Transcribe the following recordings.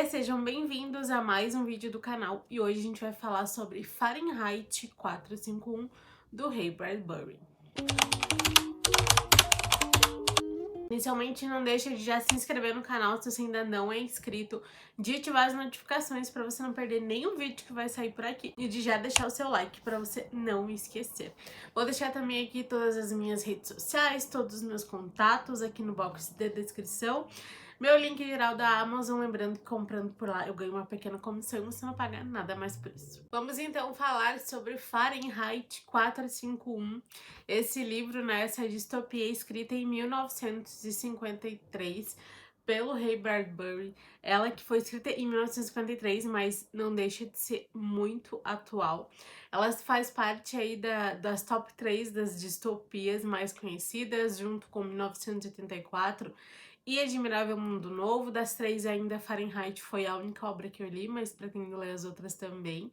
sejam bem-vindos a mais um vídeo do canal e hoje a gente vai falar sobre Fahrenheit 451 do Ray Bradbury. Inicialmente, não deixa de já se inscrever no canal se você ainda não é inscrito, de ativar as notificações para você não perder nenhum vídeo que vai sair por aqui e de já deixar o seu like para você não esquecer. Vou deixar também aqui todas as minhas redes sociais, todos os meus contatos aqui no box de descrição. Meu link geral da Amazon, lembrando que comprando por lá eu ganho uma pequena comissão e você não paga nada mais por isso. Vamos então falar sobre Fahrenheit 451. Esse livro, né, essa distopia escrita em 1953 pelo Ray Bradbury. Ela que foi escrita em 1953, mas não deixa de ser muito atual. Ela faz parte aí das top 3 das distopias mais conhecidas, junto com 1984 e Admirável Mundo Novo. Das três, ainda Fahrenheit foi a única obra que eu li, mas pretendo ler as outras também.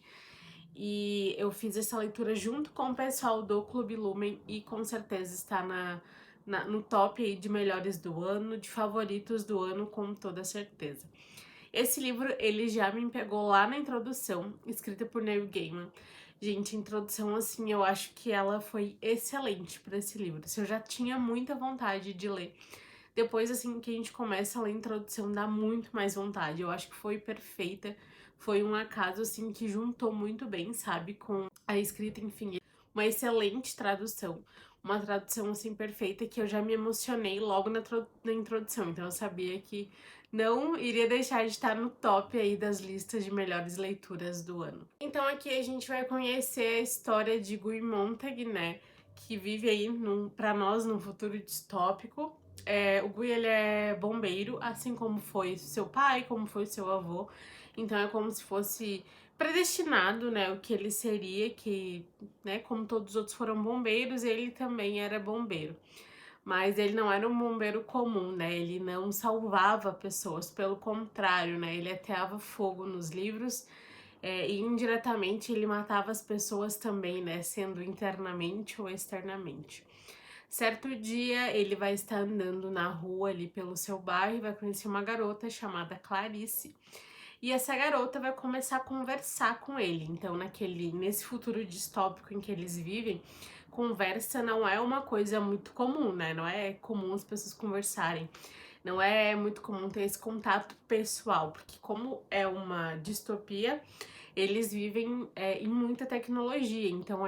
E eu fiz essa leitura junto com o pessoal do Clube Lumen e com certeza está no top aí de melhores do ano, de favoritos do ano, com toda certeza. Esse livro, ele já me pegou lá na introdução, escrita por Neil Gaiman. Gente, a introdução, assim, eu acho que ela foi excelente para esse livro. Eu já tinha muita vontade de ler. Depois, assim, que a gente começa a ler a introdução, dá muito mais vontade. Eu acho que foi perfeita. Foi um acaso, assim, que juntou muito bem, sabe? Com a escrita, enfim. Uma excelente tradução. Uma tradução, assim, perfeita, que eu já me emocionei logo na introdução. Então, eu sabia que não iria deixar de estar no top aí das listas de melhores leituras do ano. Então, aqui a gente vai conhecer a história de Guy Montag, né? Que vive aí, pra nós, num futuro distópico. O Gui, ele é bombeiro, assim como foi seu pai, como foi seu avô. Então é como se fosse predestinado, né, o que ele seria, que, né, como todos os outros foram bombeiros, ele também era bombeiro. Mas ele não era um bombeiro comum, né, ele não salvava pessoas, pelo contrário, né, ele ateava fogo nos livros, e indiretamente ele matava as pessoas também, né, sendo internamente ou externamente. Certo dia, ele vai estar andando na rua ali pelo seu bairro e vai conhecer uma garota chamada Clarice. E essa garota vai começar a conversar com ele. Então, nesse futuro distópico em que eles vivem, conversa não é uma coisa muito comum, né? Não é comum as pessoas conversarem. Não é muito comum ter esse contato pessoal, porque como é uma distopia, eles vivem em muita tecnologia. Então,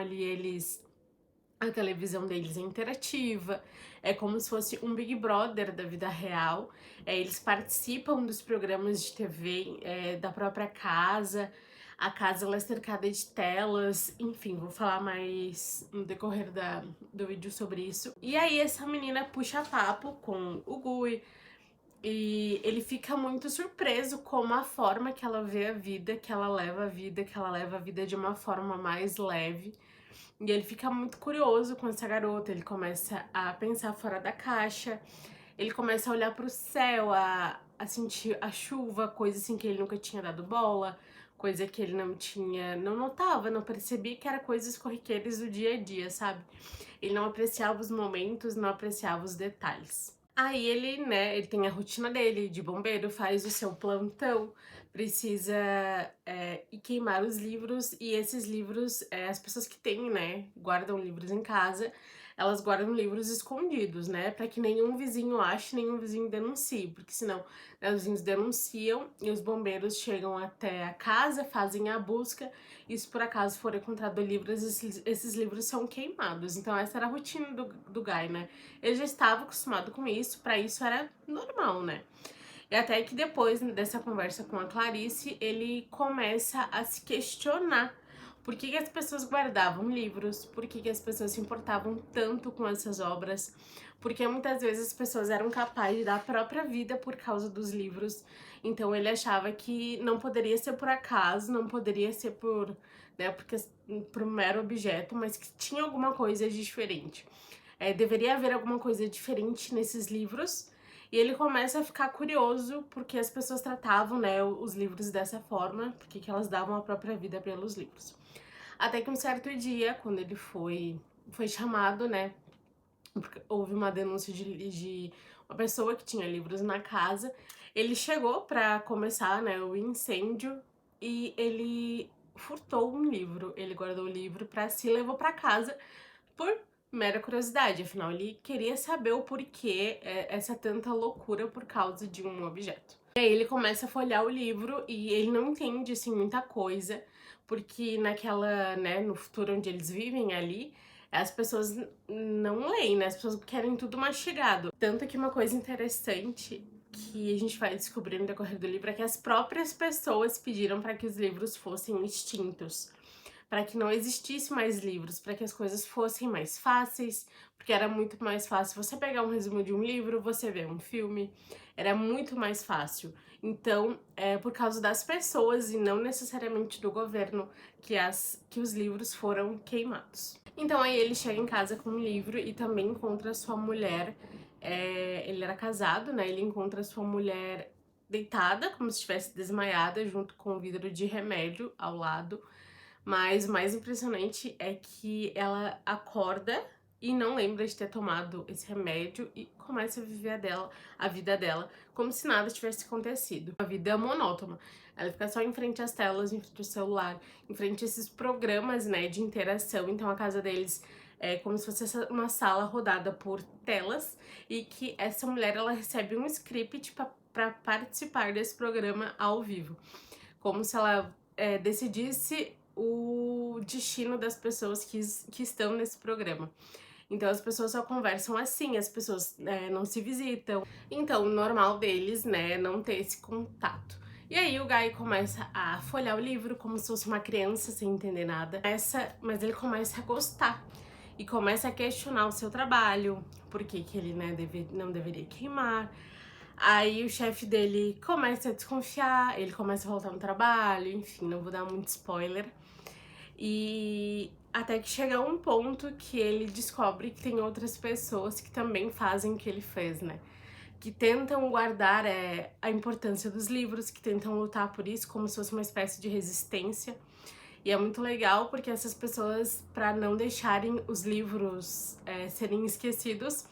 a televisão deles é interativa, é como se fosse um Big Brother da vida real. Eles participam dos programas de TV da própria casa. A casa ela é cercada de telas, enfim, vou falar mais no decorrer do vídeo sobre isso. E aí essa menina puxa papo com o Gui e ele fica muito surpreso com a forma que ela vê a vida, que ela leva a vida de uma forma mais leve. E ele fica muito curioso com essa garota, ele começa a pensar fora da caixa, ele começa a olhar pro céu, a sentir a chuva, coisa assim que ele nunca tinha dado bola, coisa que ele não notava, não percebia, que era coisas corriqueiras do dia a dia, sabe? Ele não apreciava os momentos, não apreciava os detalhes. Aí ele, né, ele tem a rotina dele de bombeiro, faz o seu plantão, precisa ir queimar os livros, e esses livros, as pessoas que têm, né, guardam livros em casa, elas guardam livros escondidos, né, pra que nenhum vizinho ache, nenhum vizinho denuncie, porque senão, né, os vizinhos denunciam e os bombeiros chegam até a casa, fazem a busca, e se por acaso for encontrado livros, esses livros são queimados. Então essa era a rotina do Guy, né, ele já estava acostumado com isso, pra isso era normal, né. E até que depois dessa conversa com a Clarice, ele começa a se questionar por que as pessoas guardavam livros, por que as pessoas se importavam tanto com essas obras, porque muitas vezes as pessoas eram capazes de dar a própria vida por causa dos livros. Então ele achava que não poderia ser por acaso, não poderia ser por um mero objeto, mas que tinha alguma coisa de diferente. Deveria haver alguma coisa diferente nesses livros. E ele começa a ficar curioso porque as pessoas tratavam, né, os livros dessa forma, porque que elas davam a própria vida pelos livros. Até que um certo dia, quando ele foi chamado, né, porque houve uma denúncia de uma pessoa que tinha livros na casa. Ele chegou pra começar, né, o incêndio e ele furtou um livro. Ele guardou o livro pra si e levou pra casa por mera curiosidade. Afinal, ele queria saber o porquê essa tanta loucura por causa de um objeto. E aí ele começa a folhear o livro e ele não entende, assim, muita coisa, porque naquela, né, no futuro onde eles vivem ali, as pessoas não leem, né? As pessoas querem tudo mastigado. Tanto que uma coisa interessante que a gente vai descobrir no decorrer do livro é que as próprias pessoas pediram para que os livros fossem extintos, para que não existisse mais livros, para que as coisas fossem mais fáceis, porque era muito mais fácil você pegar um resumo de um livro, você ver um filme, era muito mais fácil. Então, é por causa das pessoas e não necessariamente do governo que os livros foram queimados. Então aí ele chega em casa com um livro e também encontra sua mulher, ele era casado, né? Ele encontra sua mulher deitada, como se estivesse desmaiada, junto com um vidro de remédio ao lado. Mas o mais impressionante é que ela acorda e não lembra de ter tomado esse remédio e começa a viver a vida dela como se nada tivesse acontecido. A vida monótona. Ela fica só em frente às telas, em frente ao celular, em frente a esses programas, né, de interação. Então a casa deles é como se fosse uma sala rodada por telas e que essa mulher ela recebe um script para participar desse programa ao vivo. Como se ela decidisse o destino das pessoas que estão nesse programa. Então as pessoas só conversam assim, as pessoas não se visitam. Então o normal deles, né, é não ter esse contato. E aí o Guy começa a folhear o livro como se fosse uma criança sem entender nada. Mas ele começa a gostar e começa a questionar o seu trabalho, por que ele, né, não deveria queimar. Aí o chefe dele começa a desconfiar, ele começa a voltar no trabalho, enfim, não vou dar muito spoiler. E até que chega um ponto que ele descobre que tem outras pessoas que também fazem o que ele fez, né? Que tentam guardar a importância dos livros, que tentam lutar por isso como se fosse uma espécie de resistência. E é muito legal porque essas pessoas, para não deixarem os livros serem esquecidos,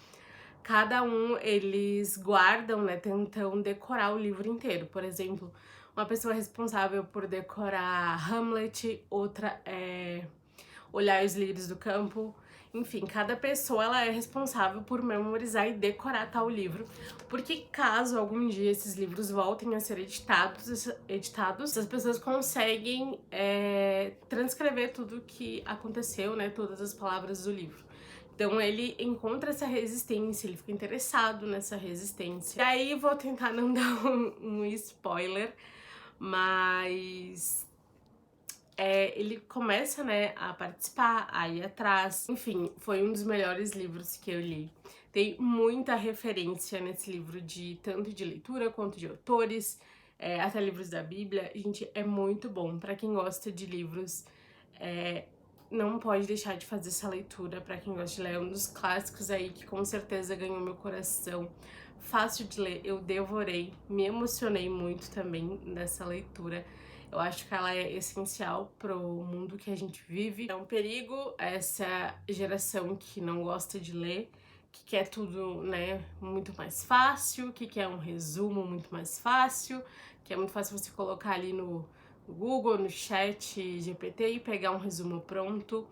cada um eles guardam, né, tentam decorar o livro inteiro. Por exemplo, uma pessoa responsável por decorar Hamlet, outra é olhar os lírios do campo. Enfim, cada pessoa ela é responsável por memorizar e decorar tal livro, porque caso algum dia esses livros voltem a ser editados, as pessoas conseguem transcrever tudo que aconteceu, né, todas as palavras do livro. Então ele encontra essa resistência, ele fica interessado nessa resistência. E aí vou tentar não dar um spoiler, mas ele começa, né, a participar, a ir atrás. Enfim, foi um dos melhores livros que eu li. Tem muita referência nesse livro, tanto de leitura quanto de autores, até livros da Bíblia. Gente, é muito bom. Pra quem gosta de livros, não pode deixar de fazer essa leitura. Pra quem gosta de ler, é um dos clássicos aí que com certeza ganhou meu coração. Fácil de ler, eu devorei, me emocionei muito também nessa leitura. Eu acho que ela é essencial pro mundo que a gente vive. É um perigo essa geração que não gosta de ler, que quer tudo, né, muito mais fácil, que quer um resumo muito mais fácil, que é muito fácil você colocar ali no Google, no chat GPT e pegar um resumo pronto.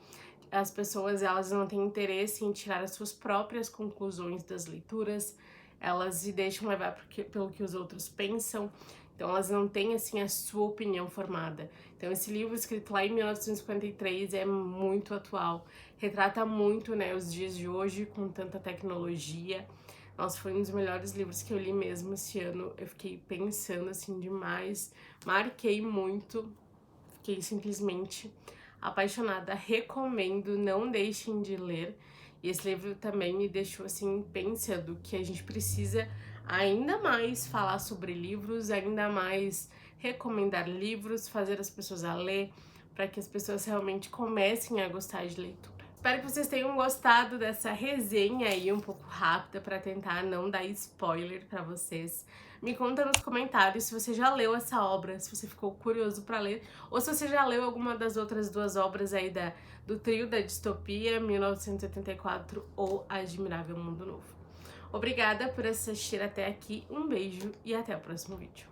As pessoas, elas não têm interesse em tirar as suas próprias conclusões das leituras, elas se deixam levar pelo que os outros pensam. Então elas não têm, assim, a sua opinião formada. Então esse livro, escrito lá em 1953, é muito atual. Retrata muito, né, os dias de hoje com tanta tecnologia. Nossa, foi um dos melhores livros que eu li mesmo esse ano. Eu fiquei pensando, assim, demais. Marquei muito. Fiquei simplesmente apaixonada. Recomendo, não deixem de ler. E esse livro também me deixou, assim, pensando que a gente precisa ainda mais falar sobre livros, ainda mais recomendar livros, fazer as pessoas a ler, para que as pessoas realmente comecem a gostar de leitura. Espero que vocês tenham gostado dessa resenha aí um pouco rápida para tentar não dar spoiler para vocês. Me conta nos comentários se você já leu essa obra, se você ficou curioso para ler, ou se você já leu alguma das outras duas obras aí do trio da distopia, 1984 ou A Admirável Mundo Novo. Obrigada por assistir até aqui, um beijo e até o próximo vídeo.